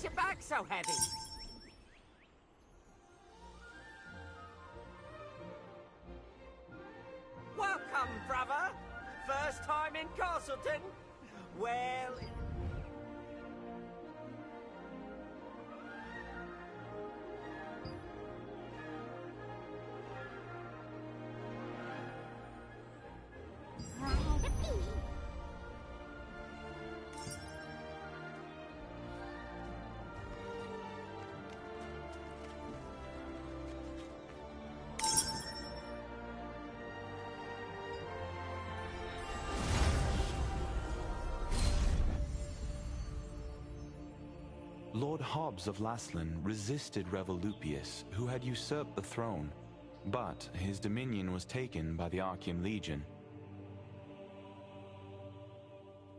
your bag so heavy? Welcome, brother. First time in Castleton? Well... Lord Hobbs of Laslan resisted Revolupius, who had usurped the throne, but his dominion was taken by the Archean Legion.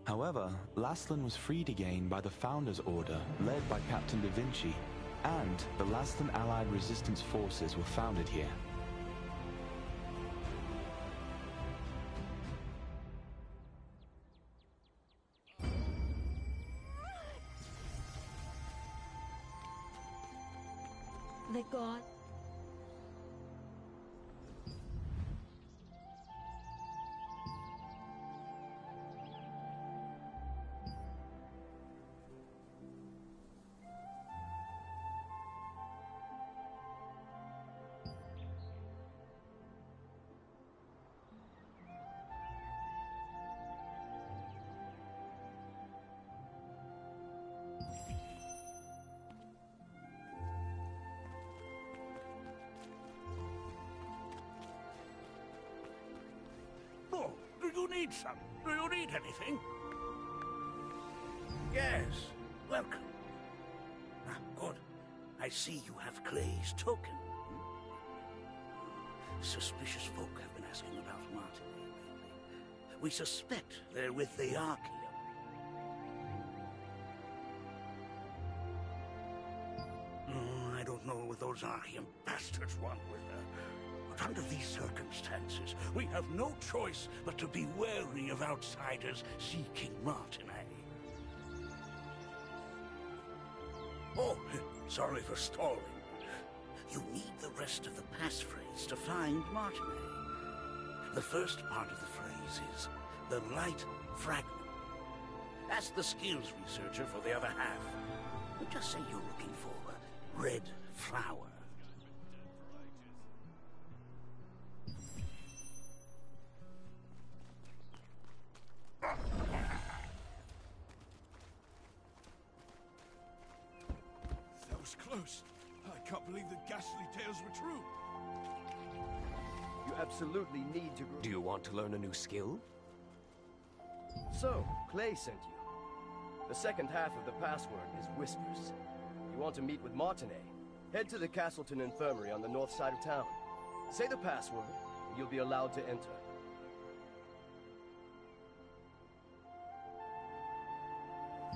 However, Laslan was freed again by the Founders' Order, led by Captain Da Vinci, and the Laslan Allied Resistance Forces were founded here. The god. Oh, do you need some? Do you need anything? Yes, welcome. Ah, good. I see you have Clay's token. Suspicious folk have been asking about Martinez lately. We suspect they're with the Archean. I don't know what those Archean bastards want with her. But under these circumstances, we have no choice but to be wary of outsiders seeking Martinez. Oh, sorry for stalling. You need the rest of the passphrase to find Martinez. The first part of the phrase is the light fragment. Ask the skills researcher for the other half. Just say you're looking for a red flower. That was close. I can't believe the ghastly tales were true. You absolutely need to grow. Do you want to learn a new skill? So, Clay sent you. The second half of the password is Whispers. You want to meet with Martinez? Head to the Castleton Infirmary on the north side of town. Say the password, and you'll be allowed to enter.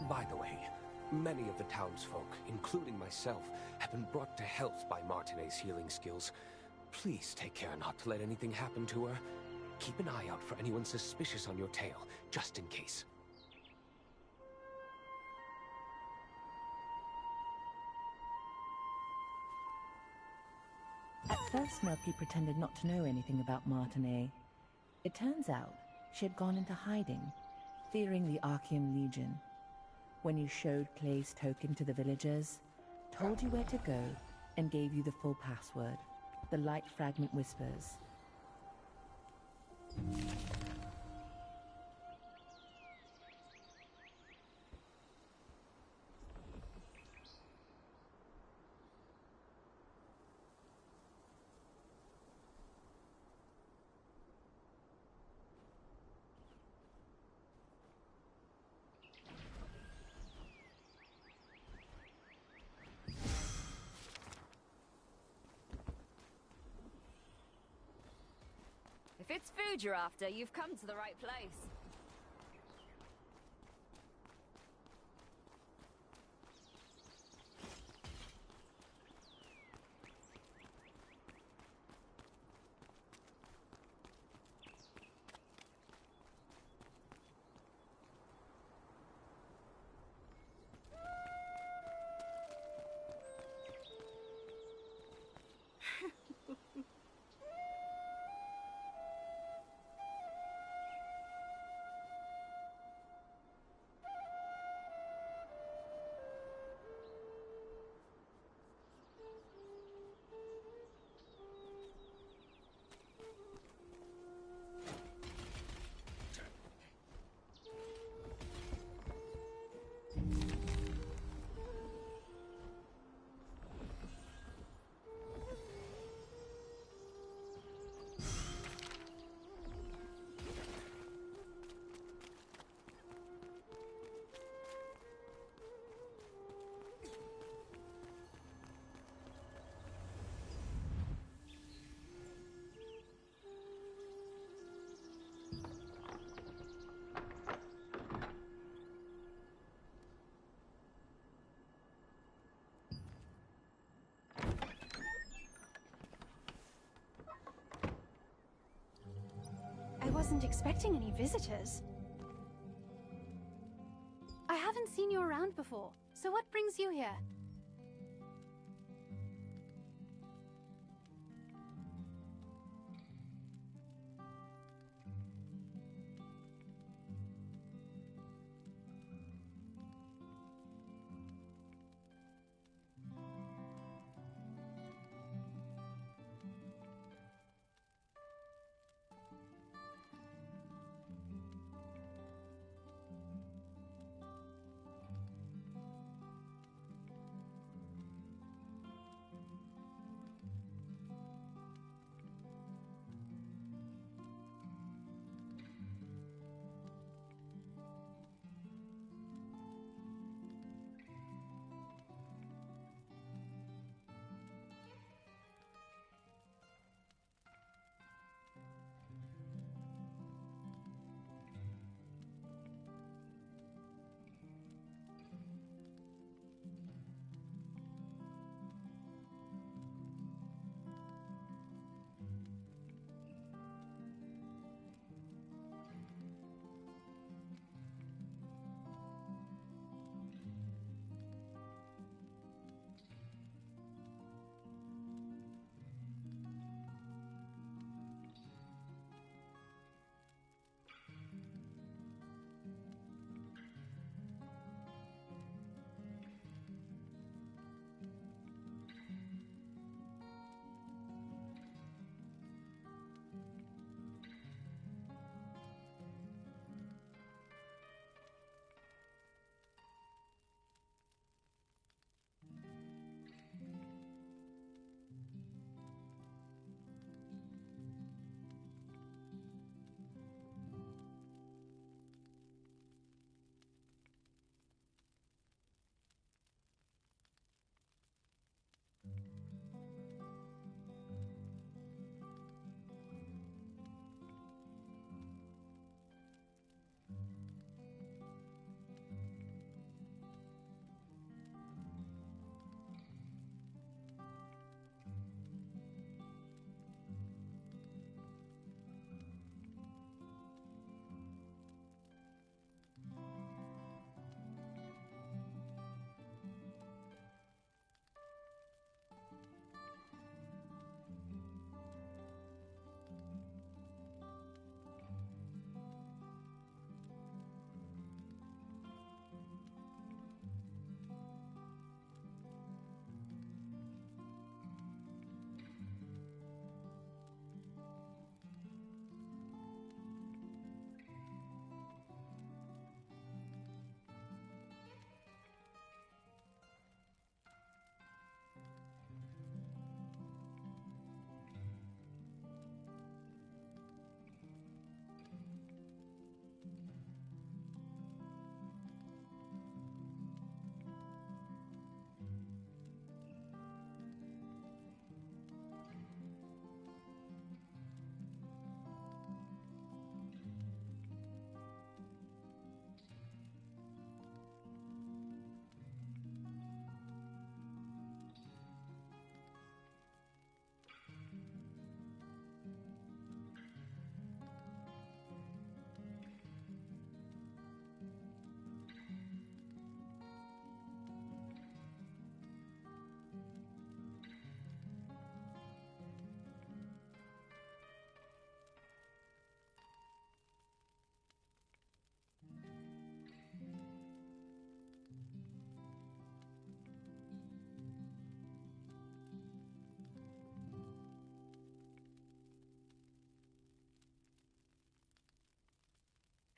By the way, many of the townsfolk, including myself, have been brought to health by Martinez's healing skills. Please take care not to let anything happen to her. Keep an eye out for anyone suspicious on your tail, just in case. At first, Melky pretended not to know anything about Martinez. It turns out she had gone into hiding, fearing the Archean Legion. When you showed Clay's token to the villagers, told you where to go, and gave you the full password, the light fragment Whispers. If it's food you're after, you've come to the right place. wasn't expecting any visitors. I haven't seen you around before, so what brings you here?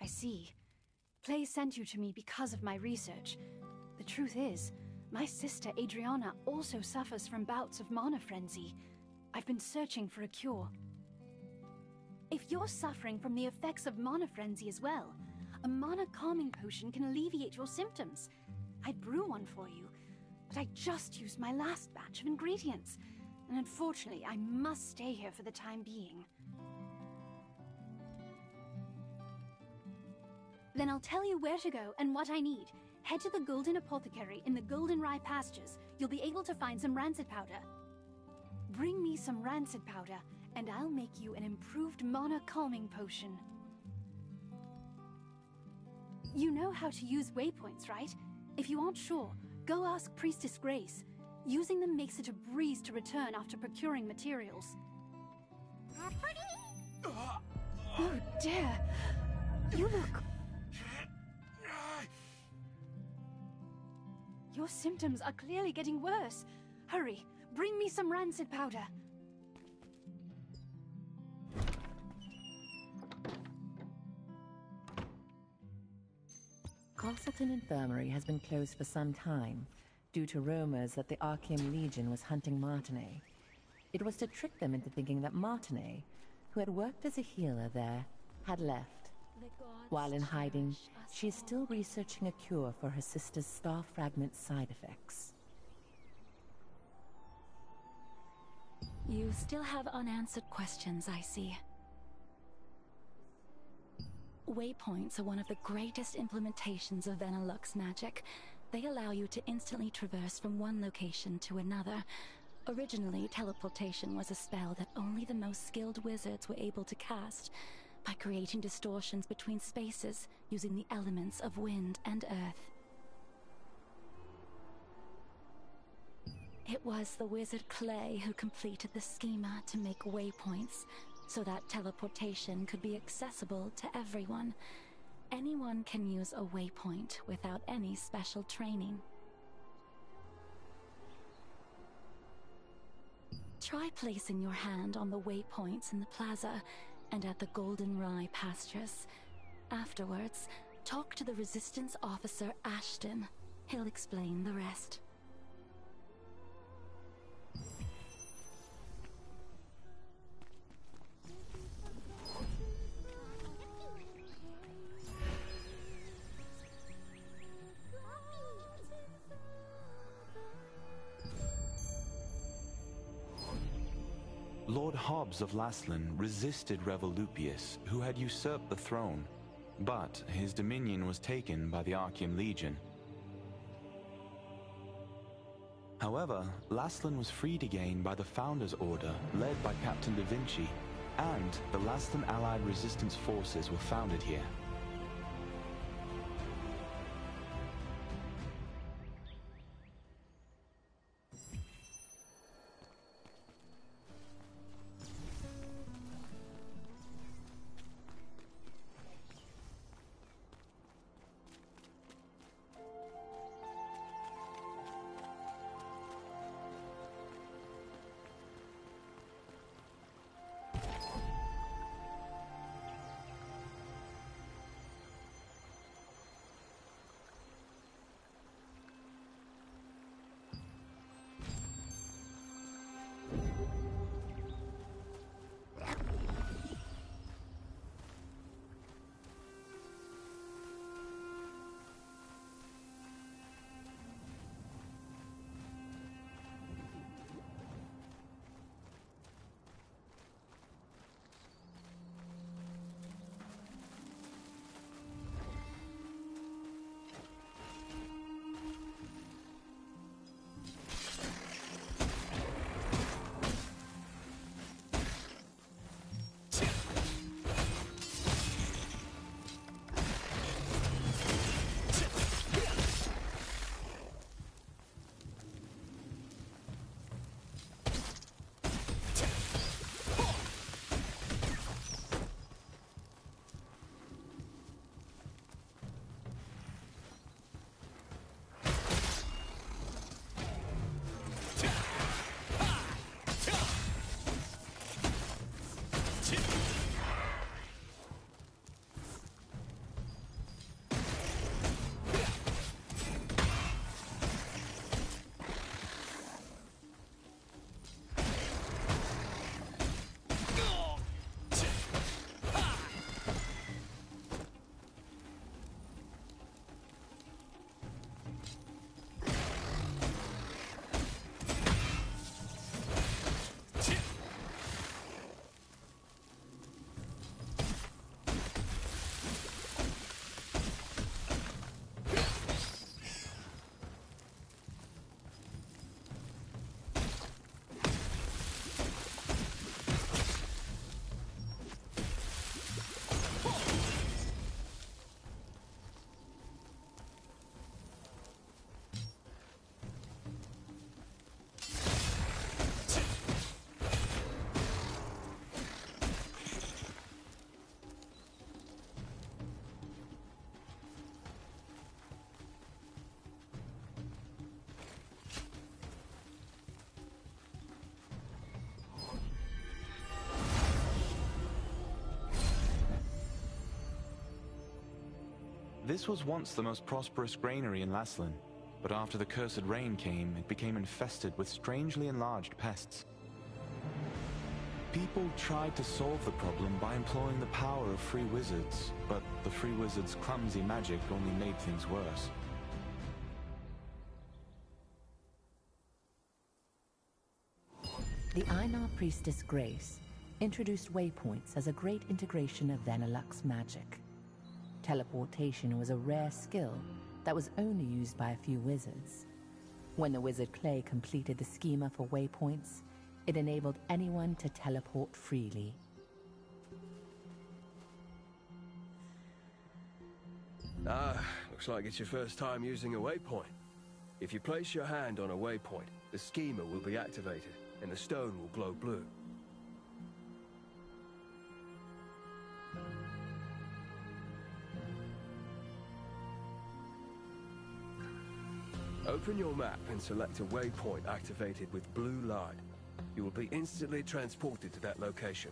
I see. Clay sent you to me because of my research. The truth is, my sister Adriana also suffers from bouts of mana frenzy. I've been searching for a cure. If you're suffering from the effects of mana frenzy as well, a mana calming potion can alleviate your symptoms. I'd brew one for you, but I just used my last batch of ingredients, and unfortunately I must stay here for the time being. Then I'll tell you where to go and what I need. Head to the Golden Apothecary in the Golden Rye pastures. You'll be able to find some rancid powder. Bring me some rancid powder, and I'll make you an improved mana calming potion. You know how to use waypoints, right? If you aren't sure, go ask Priestess Grace. Using them makes it a breeze to return after procuring materials. Oh dear! You look... Your symptoms are clearly getting worse. Hurry, bring me some rancid powder. Castleton Infirmary has been closed for some time, due to rumors that the Archeum Legion was hunting Martinet. It was to trick them into thinking that Martinet, who had worked as a healer there, had left. While in hiding, she is still researching a cure for her sister's star fragment side effects. You still have unanswered questions, I see. Waypoints are one of the greatest implementations of Venilux magic. They allow you to instantly traverse from one location to another. Originally, teleportation was a spell that only the most skilled wizards were able to cast, by creating distortions between spaces using the elements of wind and earth. It was the wizard Clay who completed the schema to make waypoints, so that teleportation could be accessible to everyone. Anyone can use a waypoint without any special training. Try placing your hand on the waypoints in the plaza and at the Golden Rye pastures. Afterwards, talk to the Resistance officer Ashton. He'll explain the rest. Lord Hobbs of Laslan resisted Revolupius, who had usurped the throne, but his dominion was taken by the Archeum Legion. However, Laslan was freed again by the Founders Order, led by Captain Da Vinci, and the Laslan Allied Resistance forces were founded here. This was once the most prosperous granary in Laslan, but after the cursed rain came, it became infested with strangely enlarged pests. People tried to solve the problem by employing the power of free wizards, but the free wizards' clumsy magic only made things worse. The Einar priestess Grace introduced waypoints as a great integration of Venilux magic. Teleportation was a rare skill that was only used by a few wizards. When the wizard Clay completed the schema for waypoints, it enabled anyone to teleport freely. Looks like it's your first time using a waypoint. If you place your hand on a waypoint, the schema will be activated, and the stone will glow blue. Open your map and select a waypoint activated with blue light. You will be instantly transported to that location.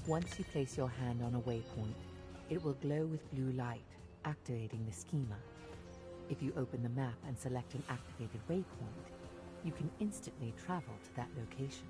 Once you place your hand on a waypoint, it will glow with blue light, activating the schema. If you open the map and select an activated waypoint, you can instantly travel to that location.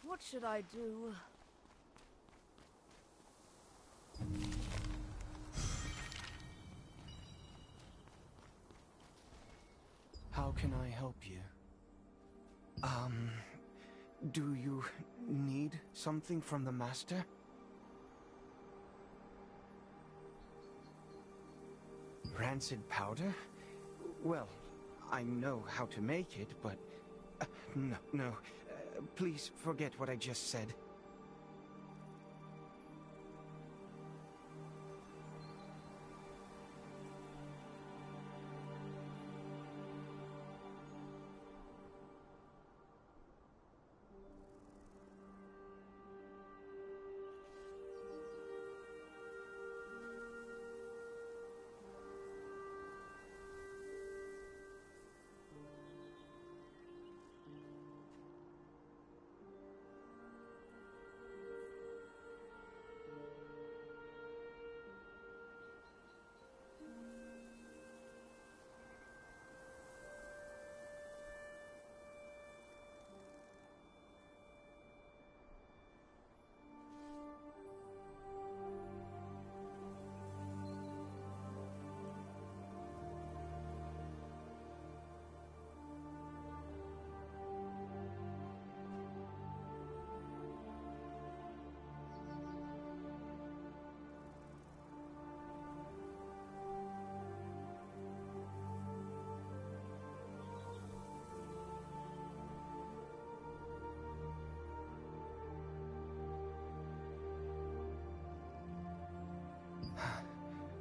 What should I do? How can I help you? Do you need something from the Master? Rancid powder? Well, I know how to make it, but... no. Please forget what I just said.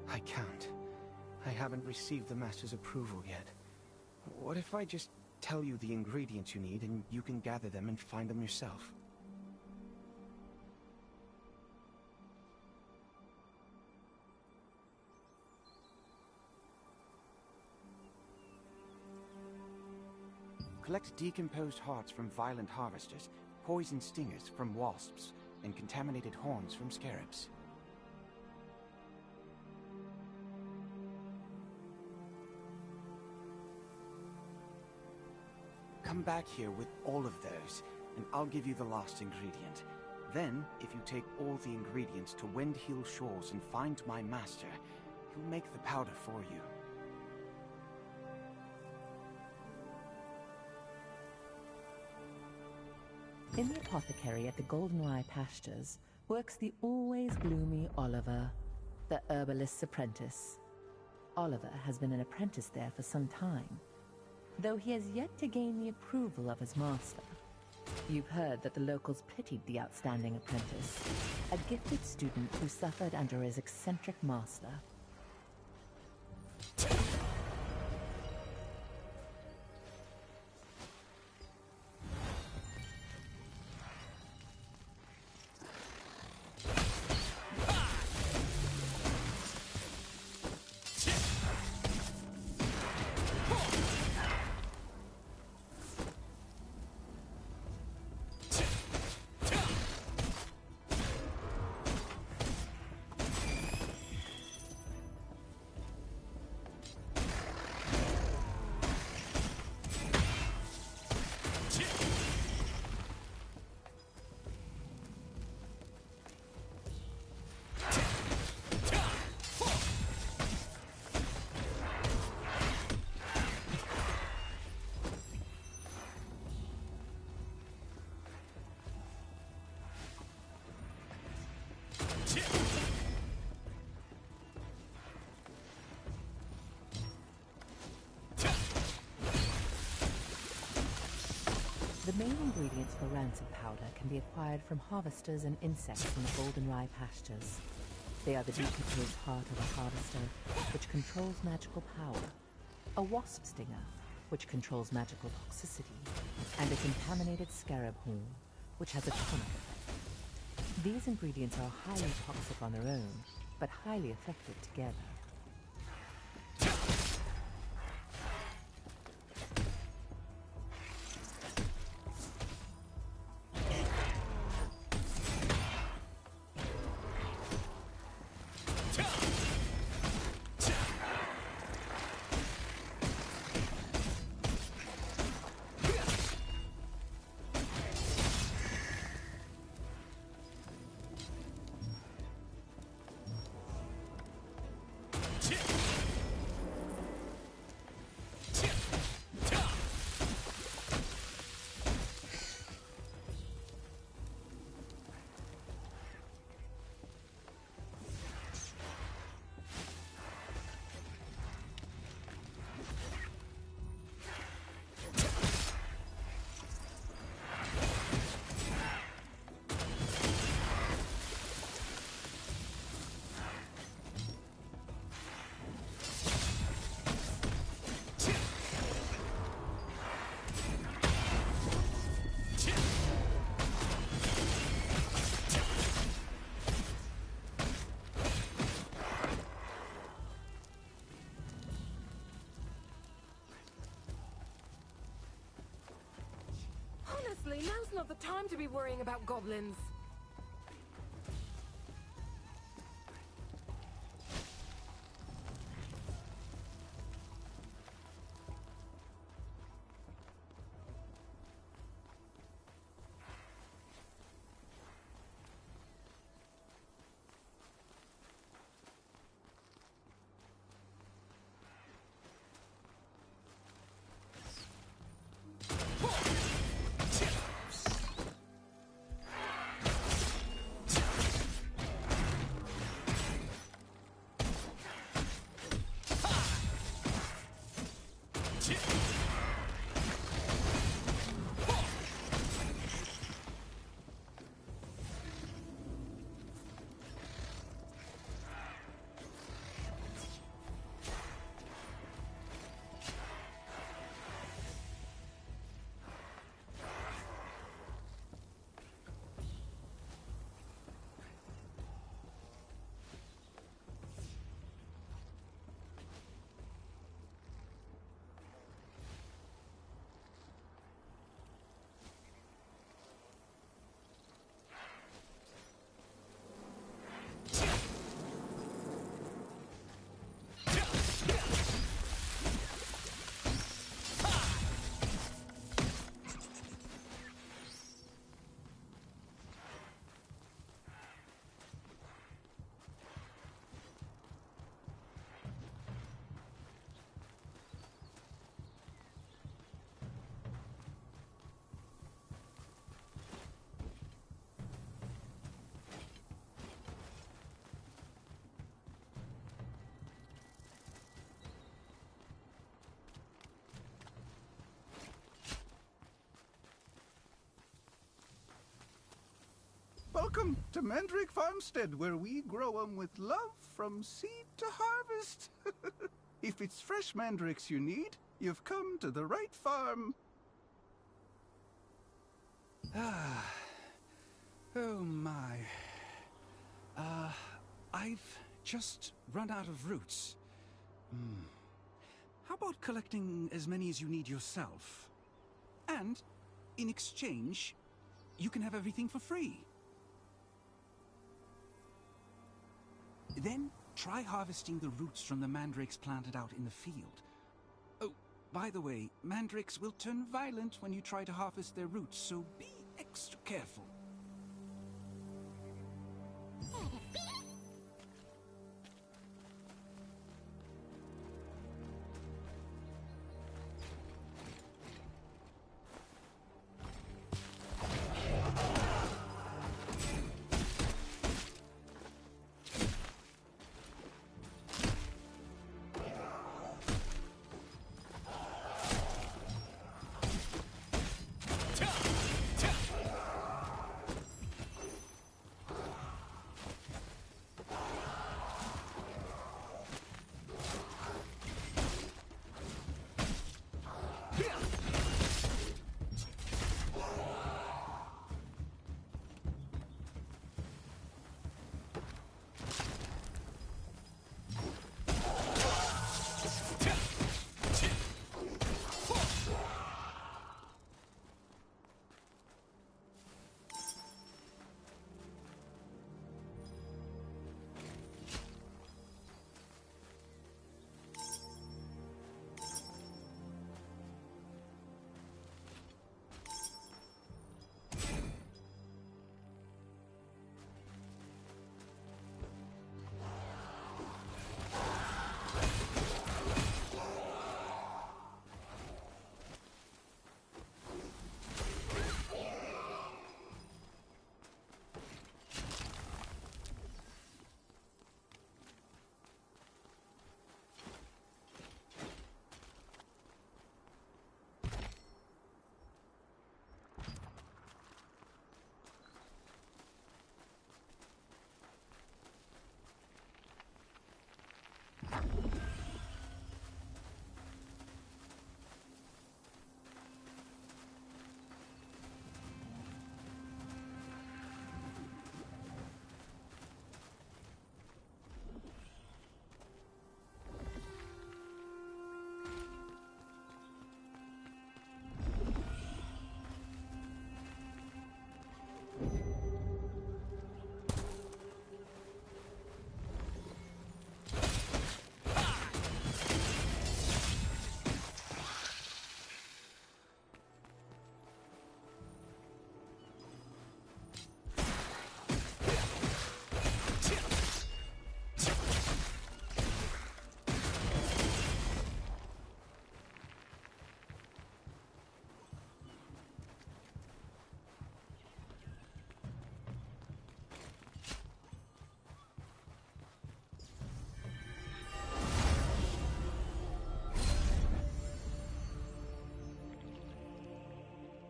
I can't. I haven't received the Master's approval yet. What if I just tell you the ingredients you need and you can gather them and find them yourself? collect decomposed hearts from violent harvesters, poison stingers from wasps, and contaminated horns from scarabs. Come back here with all of those, and I'll give you the last ingredient. Then, if you take all the ingredients to Windhill Shores and find my master, he'll make the powder for you. In the apothecary at the Goldenrye Pastures works the always gloomy Oliver, the herbalist's apprentice. Oliver has been an apprentice there for some time, though he has yet to gain the approval of his master. You've heard that the locals pitied the outstanding apprentice, a gifted student who suffered under his eccentric master. The main ingredients for rancid powder can be acquired from harvesters and insects in the Goldenrye Pastures. They are the decomposed heart of a harvester, which controls magical power, a wasp stinger, which controls magical toxicity, and a contaminated scarab horn, which has a tonic effect. These ingredients are highly toxic on their own, but highly effective together. Honestly, now's not the time to be worrying about goblins. Welcome to Mandrake Farmstead, where we grow 'em with love from seed to harvest. If it's fresh mandrakes you need, you've come to the right farm. Ah. Oh my. I've just run out of roots. How about collecting as many as you need yourself? And, in exchange, you can have everything for free. Then, try harvesting the roots from the mandrakes planted out in the field. Oh, by the way, mandrakes will turn violent when you try to harvest their roots, so be extra careful.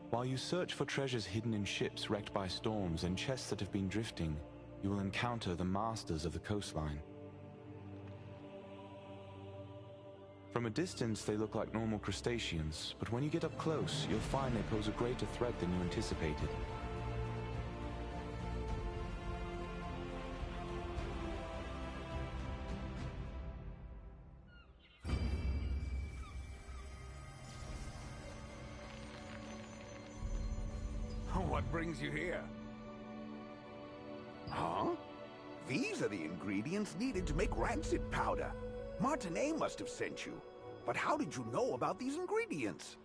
While you search for treasures hidden in ships wrecked by storms and chests that have been drifting, you will encounter the masters of the coastline. From a distance, they look like normal crustaceans, but when you get up close, you'll find they pose a greater threat than you anticipated. What brings you here? Huh? These are the ingredients needed to make rancid powder. Martinet must have sent you. But how did you know about these ingredients?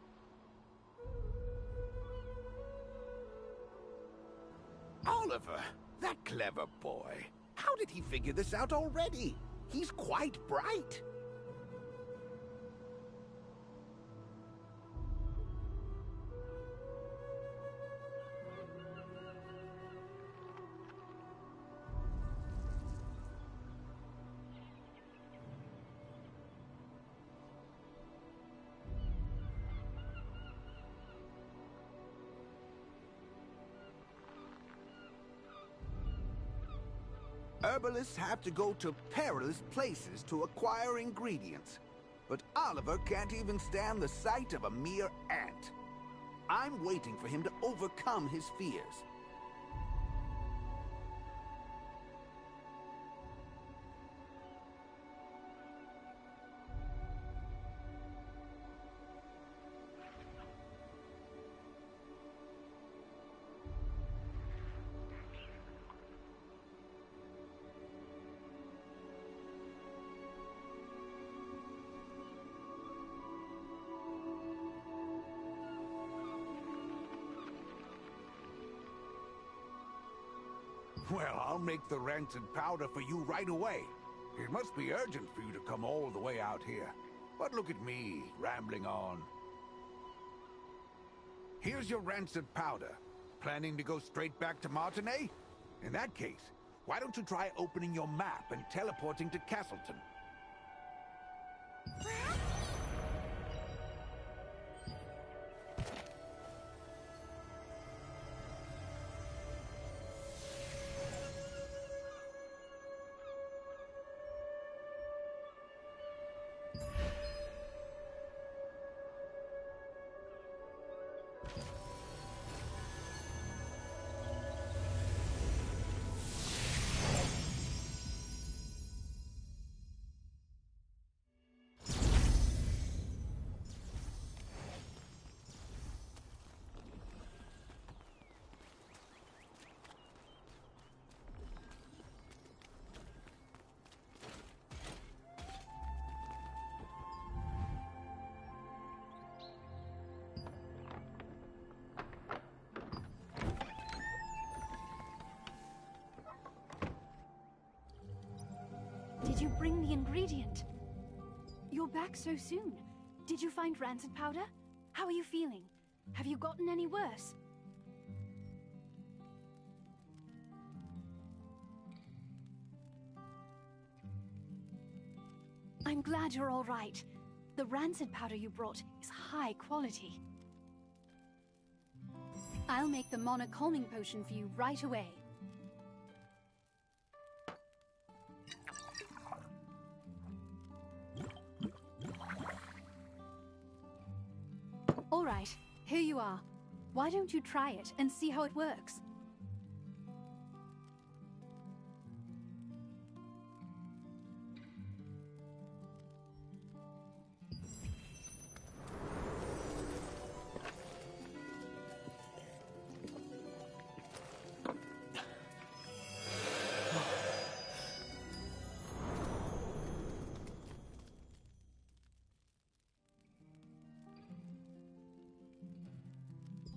Oliver, that clever boy. How did he figure this out already? He's quite bright. Herbalists have to go to perilous places to acquire ingredients. But Oliver can't even stand the sight of a mere ant. I'm waiting for him to overcome his fears. Well, I'll make the rancid powder for you right away. It must be urgent for you to come all the way out here. But look at me, rambling on. Here's your rancid powder. Planning to go straight back to Martinez? In that case, why don't you try opening your map and teleporting to Castleton? Did you bring the ingredient? You're back so soon. Did you find rancid powder? How are you feeling? Have you gotten any worse? I'm glad you're all right. The rancid powder you brought is high quality. I'll make the mana calming potion for you right away. All right, here you are. Why don't you try it and see how it works?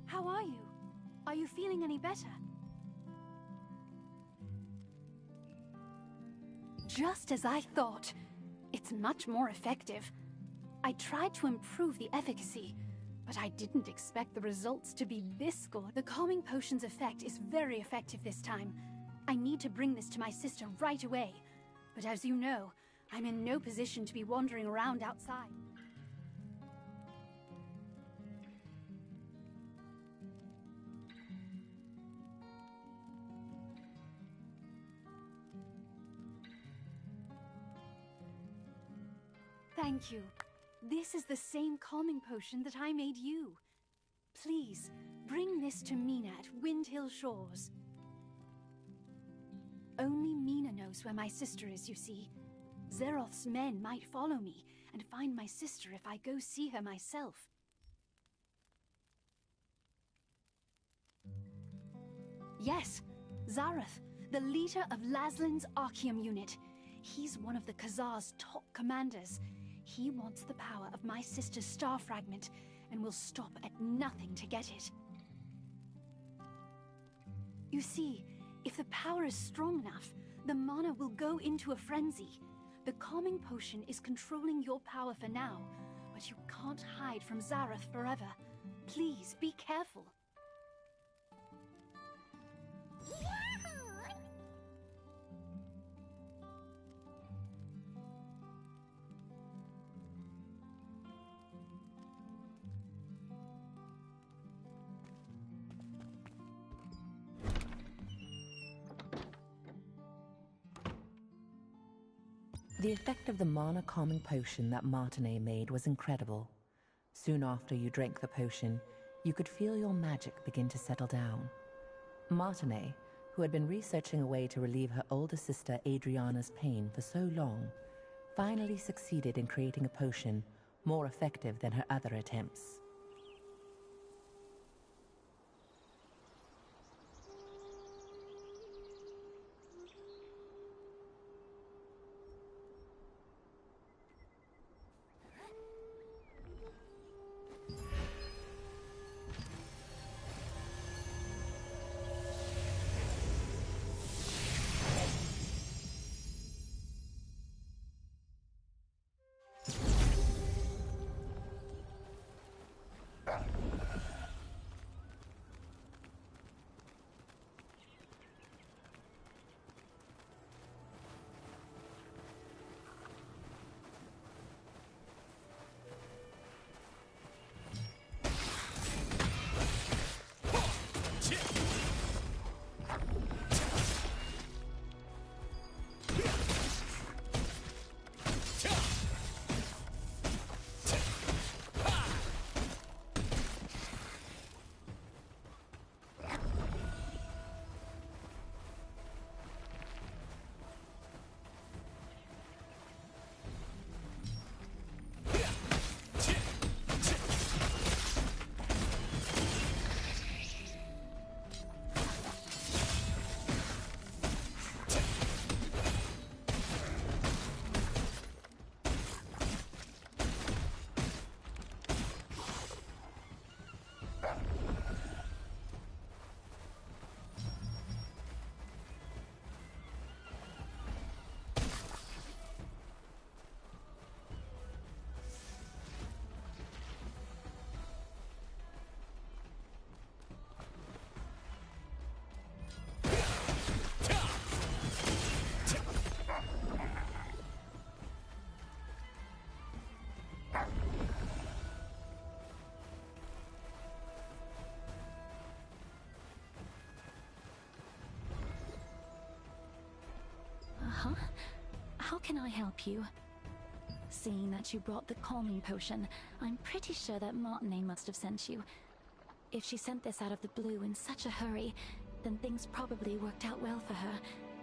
How are you? Are you feeling any better? Just as I thought. It's much more effective. I tried to improve the efficacy, but I didn't expect the results to be this good. The calming potion's effect is very effective this time. I need to bring this to my sister right away. But as you know, I'm in no position to be wandering around outside. Thank you. This is the same calming potion that I made you. Please, bring this to Mina at Windhill Shores. Only Mina knows where my sister is, you see. Zeroth's men might follow me and find my sister if I go see her myself. Yes, Zareth, the leader of Laslin's Archeum unit. He's one of the Khazar's top commanders. He wants the power of my sister's star fragment and will stop at nothing to get it. You see, if the power is strong enough, the mana will go into a frenzy. The calming potion is controlling your power for now, but you can't hide from Zareth forever. Please, be careful. The effect of the mana calming potion that Martinet made was incredible. Soon after you drank the potion, you could feel your magic begin to settle down. Martinet, who had been researching a way to relieve her older sister Adriana's pain for so long, finally succeeded in creating a potion more effective than her other attempts. How can I help you? Seeing that you brought the calming potion, I'm pretty sure that Martinet must have sent you. If she sent this out of the blue in such a hurry, then things probably worked out well for her.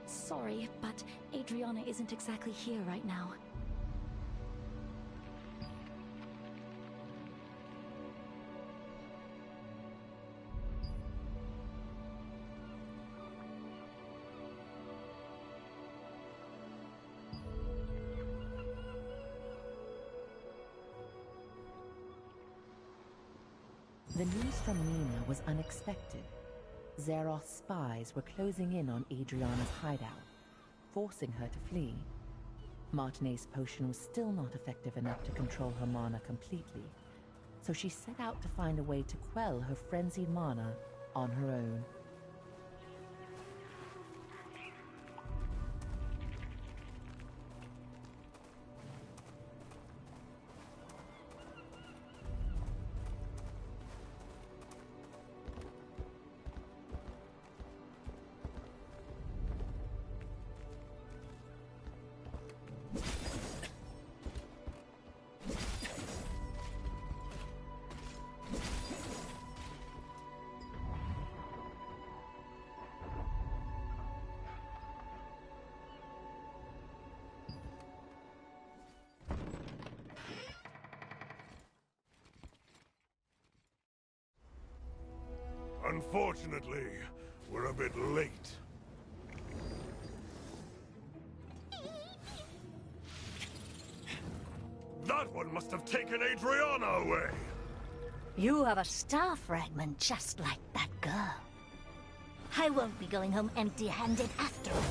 Sorry, but Adriana isn't exactly here right now. The news from Nina was unexpected. Zeroth's spies were closing in on Adriana's hideout, forcing her to flee. Martinet's potion was still not effective enough to control her mana completely, so she set out to find a way to quell her frenzied mana on her own. Unfortunately, we're a bit late. That one must have taken Adriana away! You have a star fragment just like that girl. I won't be going home empty-handed after all.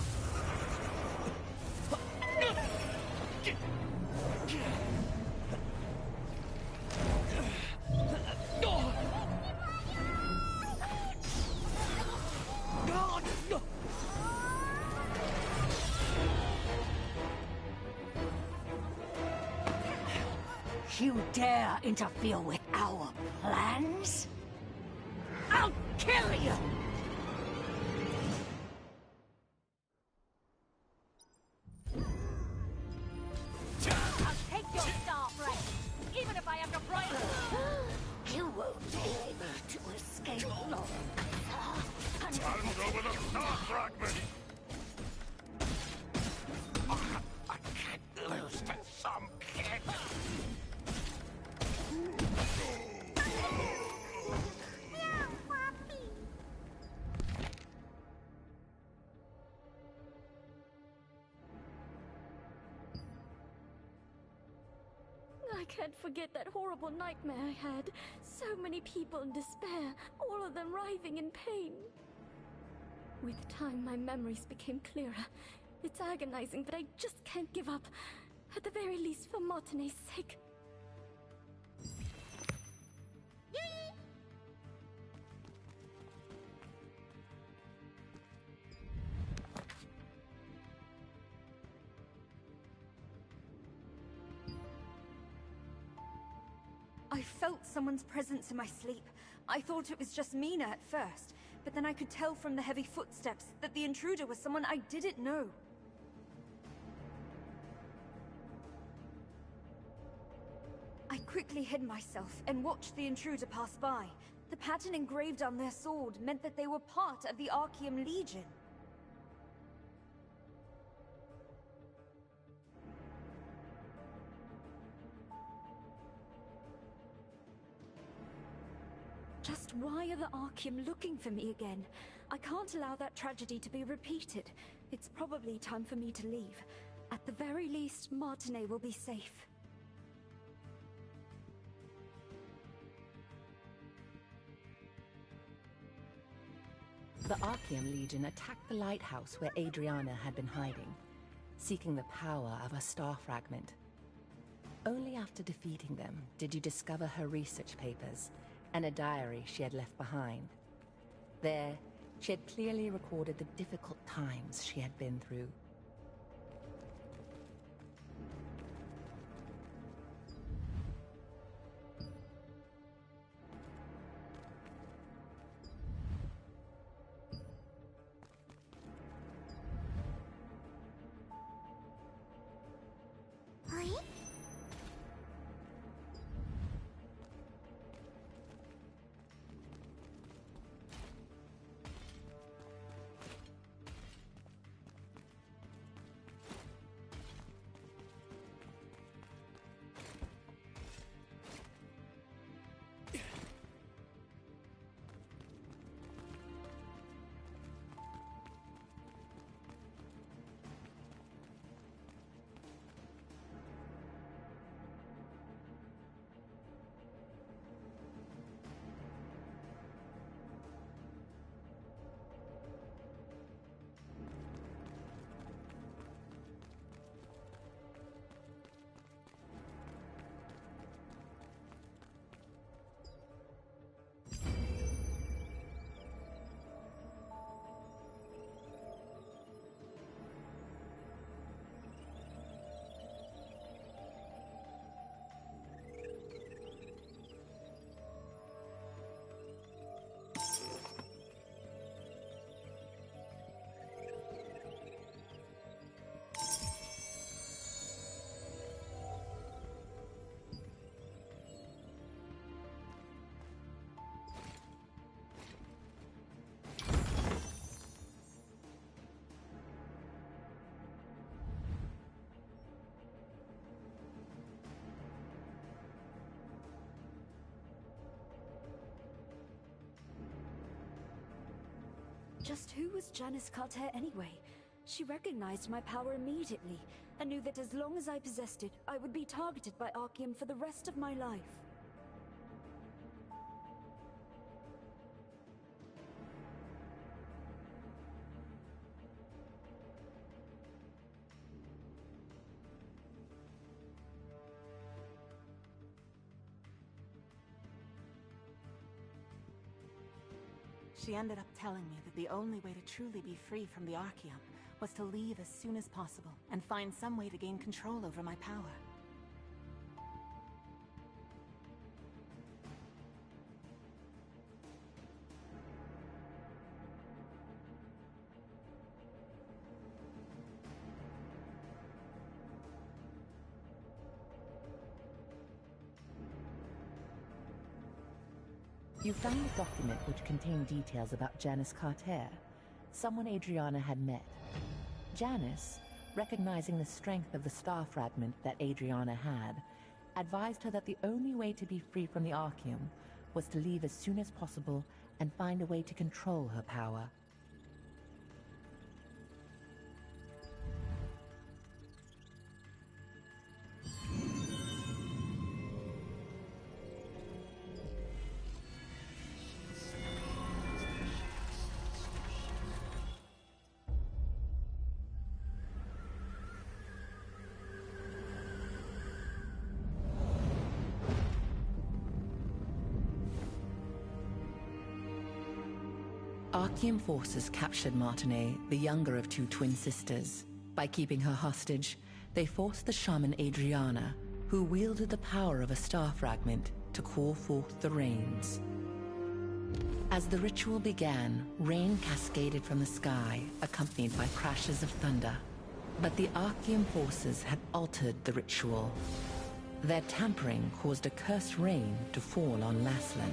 You dare interfere with our plans? I'll kill you! escape long. I'll go with a star fragment! I can't lose to some kid! I can't forget that horrible nightmare I had. So many people in despair, all of them writhing in pain. With time, my memories became clearer. It's agonizing, but I just can't give up. At the very least, for Martine's sake. I felt someone's presence in my sleep. I thought it was just Mina at first, but then I could tell from the heavy footsteps that the intruder was someone I didn't know. I quickly hid myself and watched the intruder pass by. The pattern engraved on their sword meant that they were part of the Archeum Legion. Just why are the Archeum looking for me again? I can't allow that tragedy to be repeated. It's probably time for me to leave. At the very least, Martine will be safe. The Archeum Legion attacked the lighthouse where Adriana had been hiding, seeking the power of a star fragment. Only after defeating them did you discover her research papers and a diary she had left behind. There, she had clearly recorded the difficult times she had been through. Just who was Janice Carter anyway? She recognized my power immediately, and knew that as long as I possessed it, I would be targeted by Archeum for the rest of my life. She ended up telling me that the only way to truly be free from the Archeum was to leave as soon as possible and find some way to gain control over my power. You found a document which contained details about Janice Carter, someone Adriana had met. Janice, recognizing the strength of the star fragment that Adriana had, advised her that the only way to be free from the Archeum was to leave as soon as possible and find a way to control her power. Archeum forces captured Martinet, the younger of two twin sisters. By keeping her hostage, they forced the shaman Adriana, who wielded the power of a star fragment, to call forth the rains. As the ritual began, rain cascaded from the sky, accompanied by crashes of thunder. But the Archeum forces had altered the ritual. Their tampering caused a cursed rain to fall on Laslan.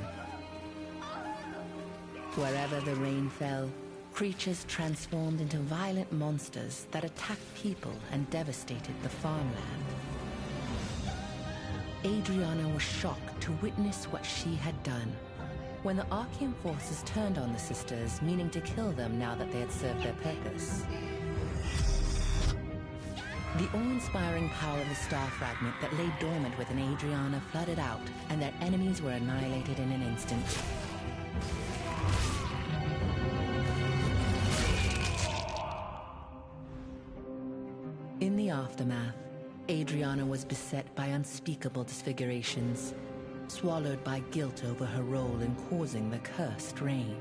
Wherever the rain fell, creatures transformed into violent monsters that attacked people and devastated the farmland. Adriana was shocked to witness what she had done. When the Archeum forces turned on the sisters, meaning to kill them now that they had served their purpose. The awe-inspiring power of the star fragment that lay dormant within Adriana flooded out, and their enemies were annihilated in an instant. In the aftermath, Adriana was beset by unspeakable disfigurations, swallowed by guilt over her role in causing the cursed rain.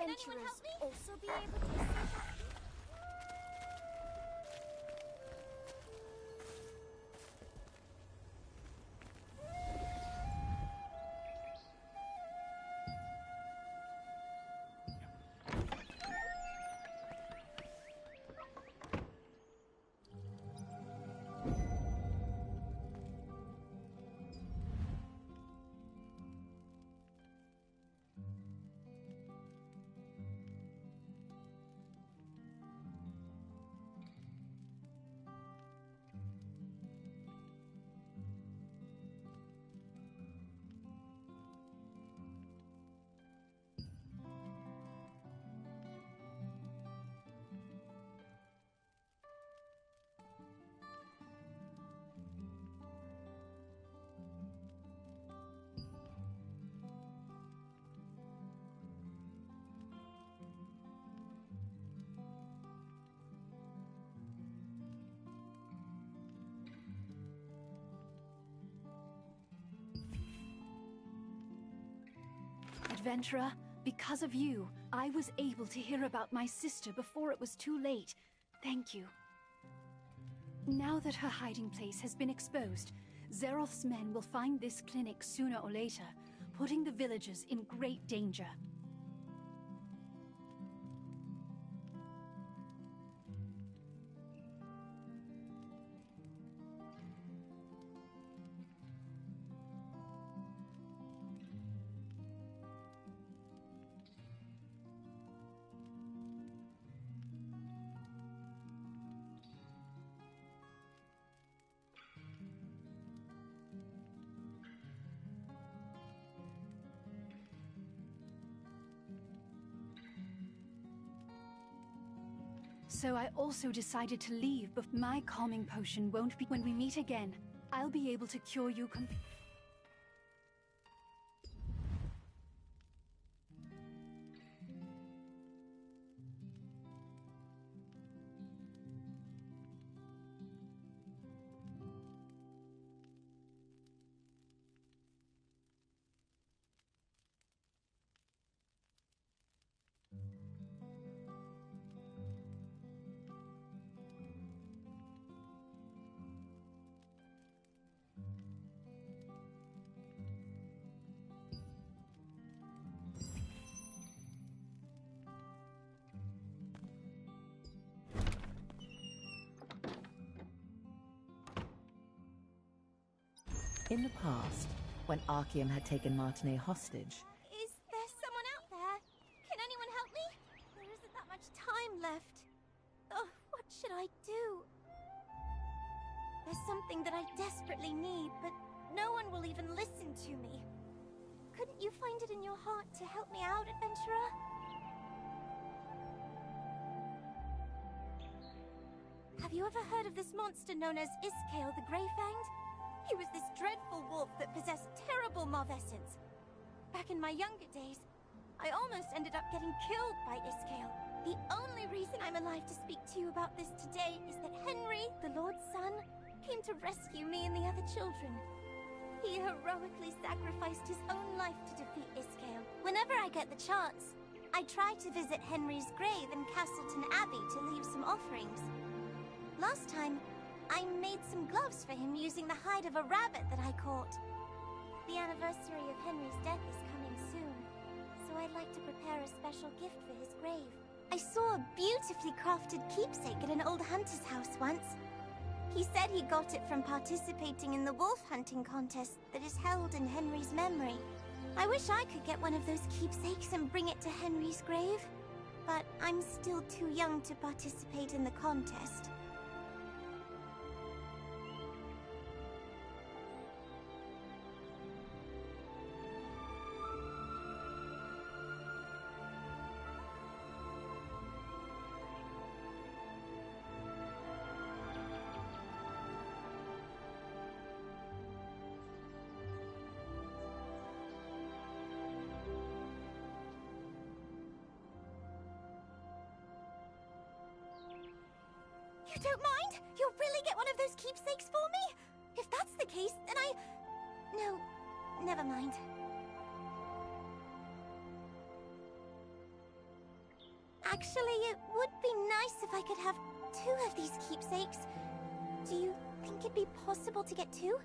Adventurers also be able to see that? Adventurer, because of you, I was able to hear about my sister before it was too late. Thank you. Now that her hiding place has been exposed, Zeroth's men will find this clinic sooner or later, putting the villagers in great danger. So I also decided to leave, but my calming potion won't be. When we meet again, I'll be able to cure you In the past, when Archeum had taken Martinet hostage, Is there someone out there? Can anyone help me? There isn't that much time left. Oh, what should I do? There's something that I desperately need, but no one will even listen to me. Couldn't you find it in your heart to help me out, adventurer? Have you ever heard of this monster known as Iskale the Grey-Fanged? He was this dreadful wolf that possessed terrible malvescence. Back in my younger days, I almost ended up getting killed by Iskale. The only reason I'm alive to speak to you about this today is that Henry, the Lord's son, came to rescue me and the other children. He heroically sacrificed his own life to defeat Iskale. Whenever I get the chance, I try to visit Henry's grave in Castleton Abbey to leave some offerings. Last time, I made some gloves for him using the hide of a rabbit that I caught. The anniversary of Henry's death is coming soon, so I'd like to prepare a special gift for his grave. I saw a beautifully crafted keepsake at an old hunter's house once. He said he got it from participating in the wolf hunting contest that is held in Henry's memory. I wish I could get one of those keepsakes and bring it to Henry's grave, but I'm still too young to participate in the contest. You don't mind? You'll really get one of those keepsakes for me? If that's the case, then No, never mind. Actually, it would be nice if I could have 2 of these keepsakes. Do you think it'd be possible to get 2?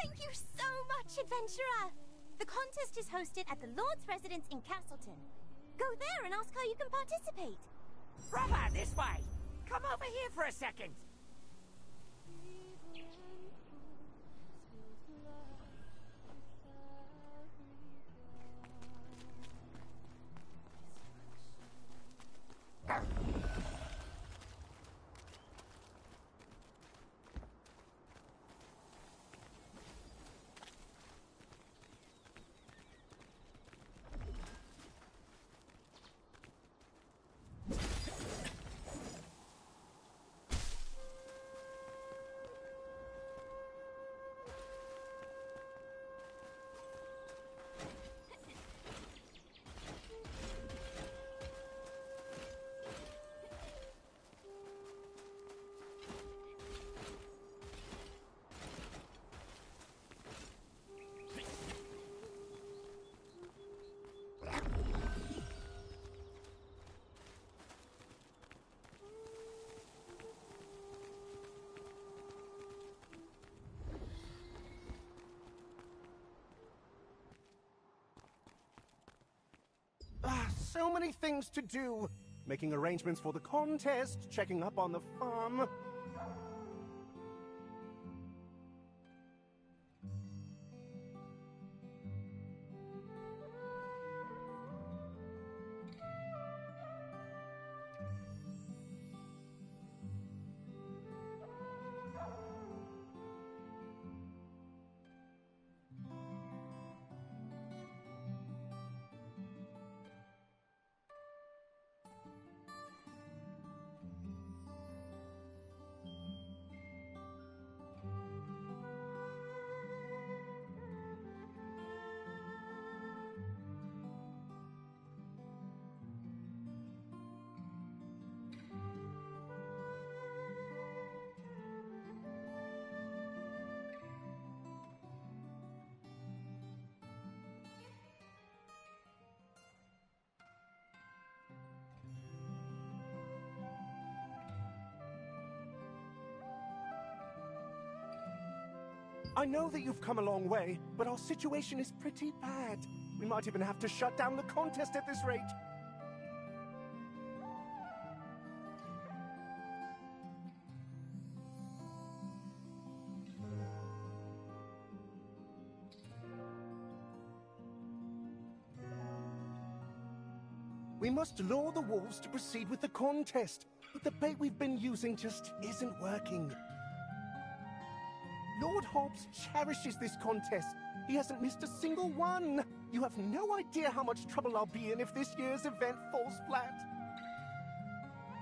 Thank you so much, adventurer! The contest is hosted at the Lord's residence in Castleton. Go there and ask how you can participate. Brother, this way! Come over here for a second! So many things to do. Making arrangements for the contest, checking up on the farm. I know that you've come a long way, but our situation is pretty bad. We might even have to shut down the contest at this rate. We must lure the wolves to proceed with the contest, but the bait we've been using just isn't working. Lord Hobbs cherishes this contest. He hasn't missed a single one. You have no idea how much trouble I'll be in if this year's event falls flat.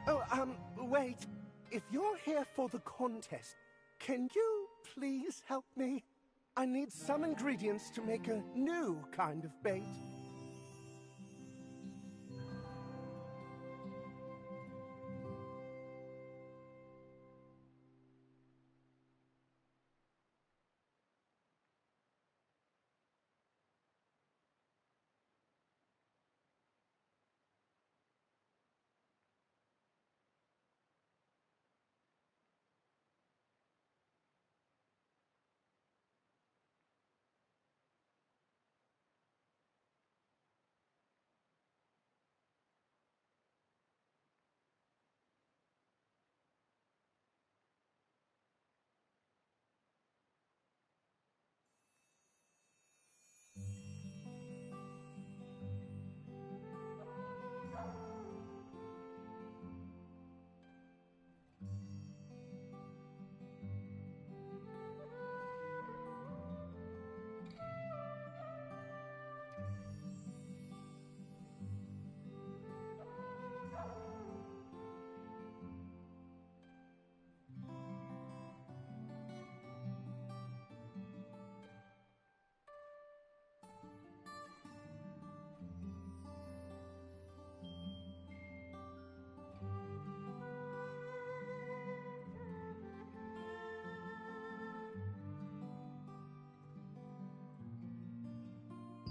Oh, wait. If you're here for the contest, can you please help me? I need some ingredients to make a new kind of bait.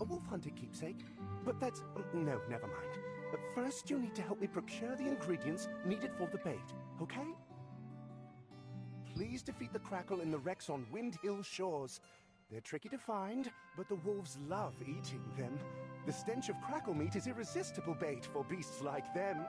A wolf hunter keepsake? But that's... no, never mind. But first you need to help me procure the ingredients needed for the bait, okay? Please defeat the Crackle in the wrecks on Wind Hill Shores. They're tricky to find, but the wolves love eating them. The stench of crackle meat is irresistible bait for beasts like them.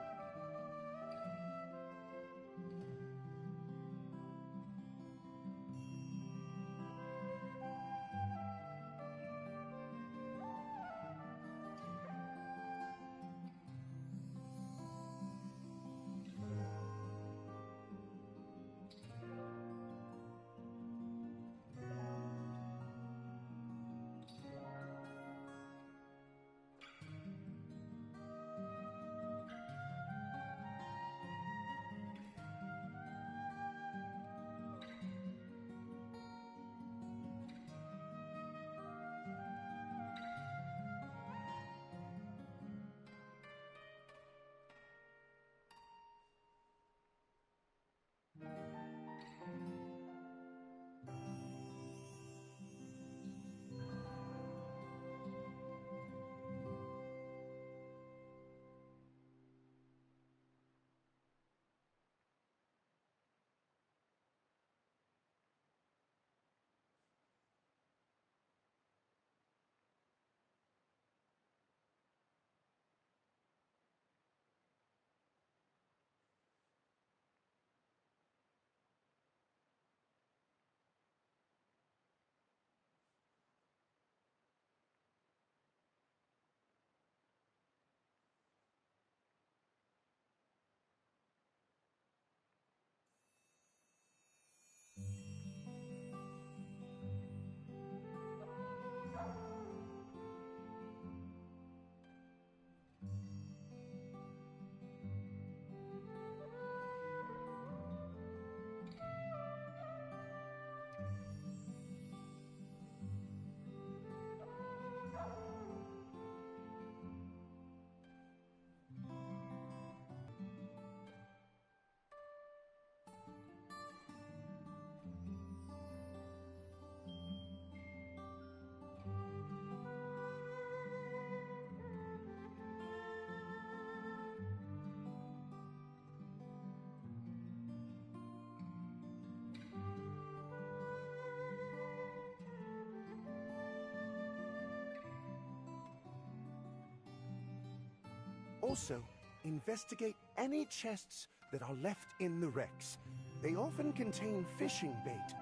Also, investigate any chests that are left in the wrecks. They often contain fishing bait,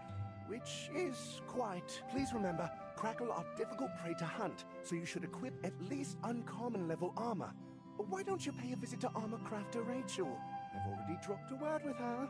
which is quite... Please remember, crackle are difficult prey to hunt, so you should equip at least uncommon level armor. Why don't you pay a visit to armor crafter Rachel? I've already dropped a word with her.